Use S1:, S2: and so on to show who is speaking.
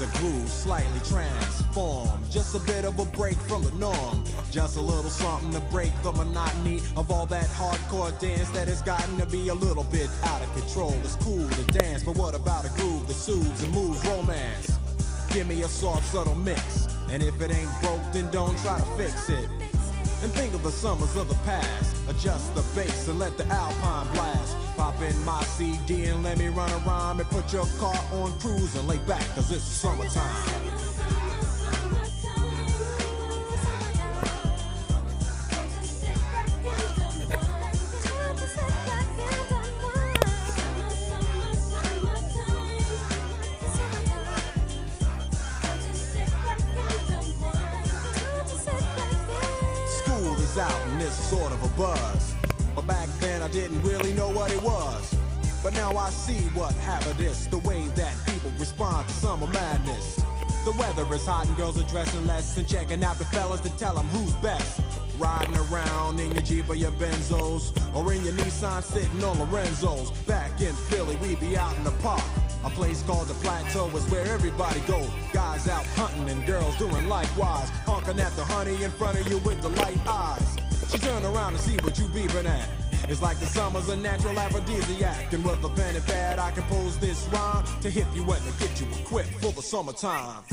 S1: a groove slightly transformed. Just a bit of a break from the norm. Just a little something to break the monotony of all that hardcore dance that has gotten to be a little bit out of control. It's cool to dance, but what about a groove that soothes and moves romance? Give me a soft, subtle mix, and if it ain't broke, then don't try to fix it. And think of the summers of the past. Adjust the bass and let the Alpine blast. Pop in my CD and let me run a rhyme and put your car on cruise and lay back, cause it's summertime. Out and it's sort of a buzz, but back then I didn't really know what it was. But now I see what happened is the way that people respond to summer madness. The weather is hot and girls are dressing less and checking out the fellas to tell them who's best. Riding around in your Jeep or your Benzos, or in your Nissan sitting on Lorenzo's. Back in Philly we be out in the park. A place called the Plateau is where everybody goes. Guys out hunting and girls doing likewise. Honking at the honey in front of you with the light eyes. She turn around and see what you beeping at. It's like the summer's a natural aphrodisiac. And with a pen and pad I compose this rhyme to hit you and to get you equipped for the summertime.